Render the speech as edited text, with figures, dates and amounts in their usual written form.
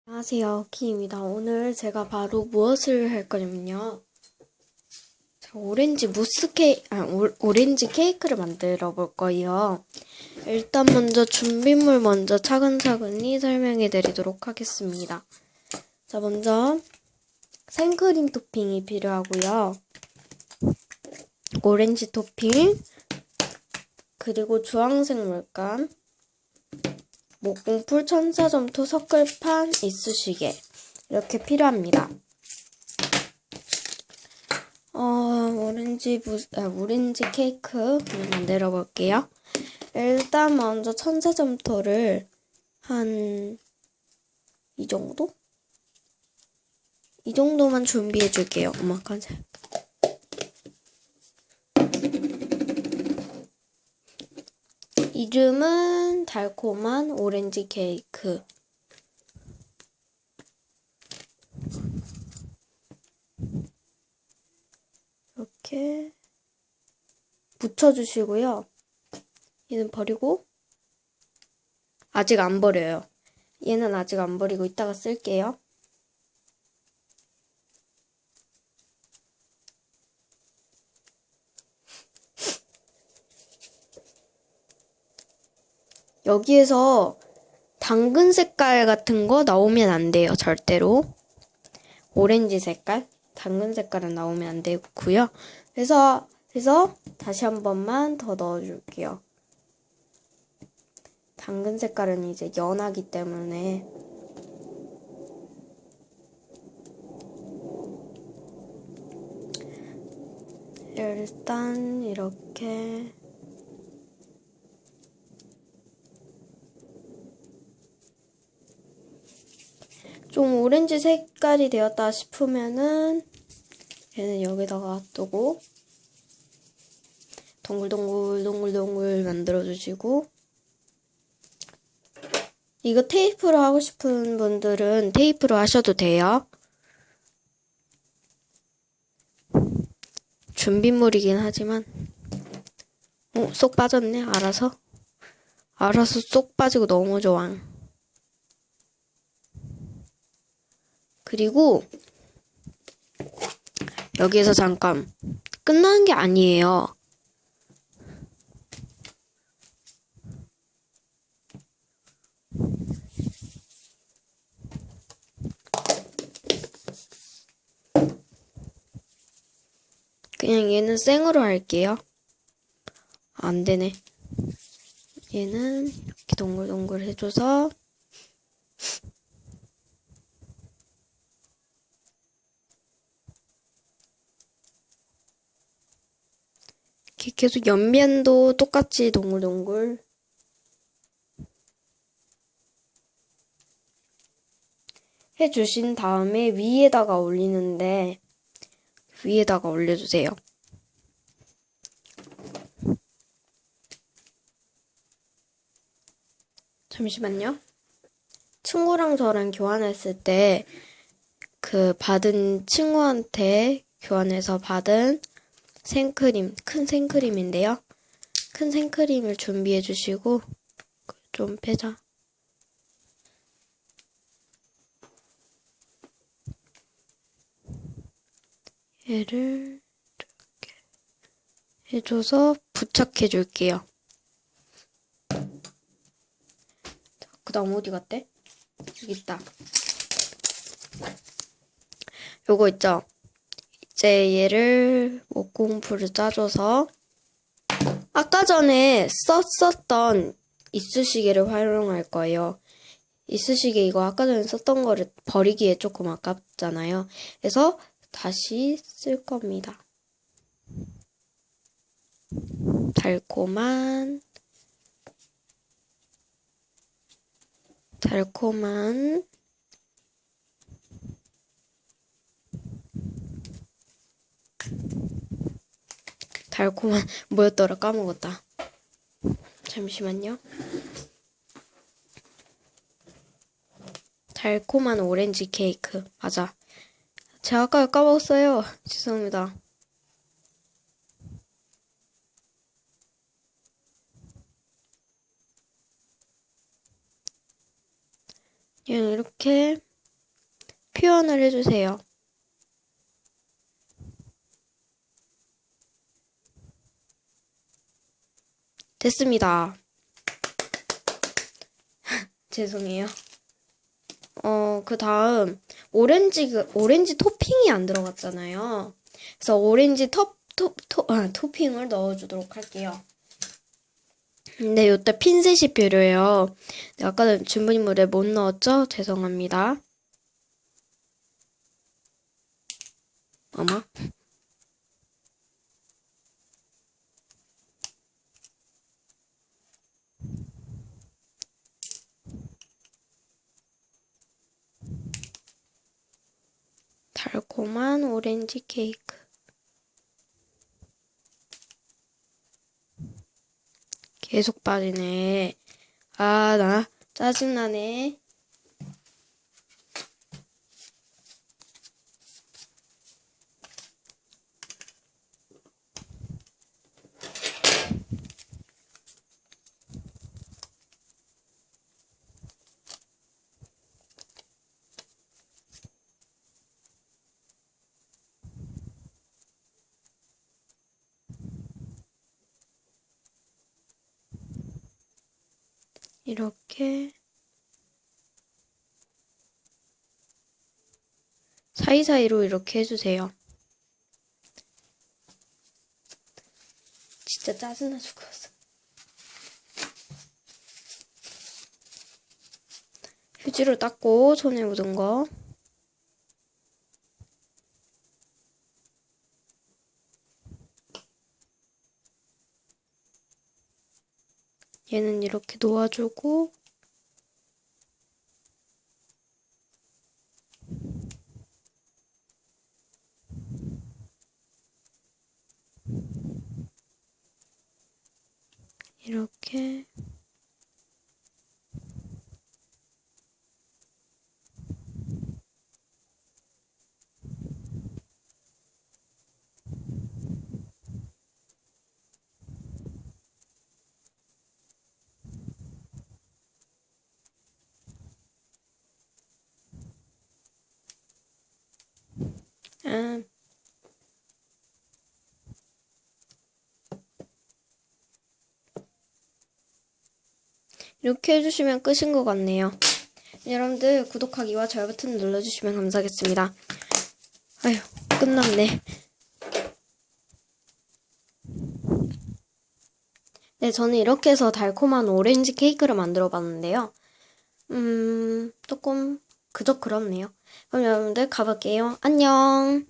안녕하세요, 키입니다. 오늘 제가 바로 무엇을 할 거냐면요. 오렌지 오렌지 케이크를 만들어 볼 거예요. 일단 먼저 준비물 먼저 차근차근히 설명해 드리도록 하겠습니다. 자, 먼저 생크림 토핑이 필요하고요. 오렌지 토핑, 그리고 주황색 물감, 목공풀, 천사점토, 석글판, 이쑤시개 이렇게 필요합니다. 오렌지 케이크 만들어 볼게요. 일단 먼저 천사점토를 한 이 정도? 이 정도만 준비해 줄게요. 엄마까지. 이름은 달콤한 오렌지 케이크. 이렇게 붙여주시고요. 얘는 버리고, 아직 안 버려요. 얘는 아직 안 버리고 이따가 쓸게요. 여기에서 당근 색깔 같은 거 나오면 안 돼요. 절대로. 오렌지 색깔, 당근 색깔은 나오면 안 되고요. 그래서 다시 한 번만 더 넣어줄게요. 당근 색깔은 이제 연하기 때문에 일단 이렇게 좀 오렌지 색깔이 되었다 싶으면은 얘는 여기다가 두고 동글동글 만들어주시고, 이거 테이프로 하고 싶은 분들은 테이프로 하셔도 돼요. 준비물이긴 하지만 쏙 빠졌네. 알아서 쏙 빠지고 너무 좋아. 그리고 여기에서 잠깐 끝나는 게 아니에요. 그냥 얘는 생으로 할게요. 안 되네. 얘는 이렇게 동글동글 해줘서 이렇게 계속 옆면도 똑같이 동글동글 해주신 다음에 위에다가 올려주세요. 잠시만요. 친구랑 저랑 교환했을 때 받은 친구한테 교환해서 받은 큰 생크림인데요. 큰 생크림을 준비해 주시고 좀 빼자. 얘를 이렇게 해줘서 부착해 줄게요. 그 다음 어디 갔대? 여기 있다. 요거 있죠? 이제 얘를 목공풀을 짜줘서 아까 전에 썼었던 이쑤시개를 활용할 거예요. 이쑤시개 이거 아까 전에 썼던 거를 버리기에 조금 아깝잖아요. 그래서 다시 쓸 겁니다. 달콤한 뭐였더라? 까먹었다. 잠시만요. 달콤한 오렌지 케이크. 맞아. 제가 아까 까먹었어요. 죄송합니다. 그냥 이렇게 표현을 해주세요. 됐습니다. 죄송해요. 그 다음, 오렌지 토핑이 안 들어갔잖아요. 그래서 오렌지 토핑을 넣어주도록 할게요. 근데 요때 핀셋이 필요해요. 네, 아까 준비물에 못 넣었죠? 죄송합니다. 어머. 달콤한 오렌지 케이크. 계속 빠지네. 아, 나 짜증나네. 이렇게 사이사이로 이렇게 해주세요. 진짜 짜증나 죽었어. 휴지로 닦고 손에 묻은 거. 얘는 이렇게 놓아주고 이렇게 이렇게 해주시면 끝인 것 같네요. 여러분들 구독하기와 좋아요 버튼 눌러주시면 감사하겠습니다. 아휴, 끝났네. 네, 저는 이렇게 해서 달콤한 오렌지 케이크를 만들어 봤는데요. 조금 그저 그렇네요. 그럼 여러분들 가볼게요. 안녕.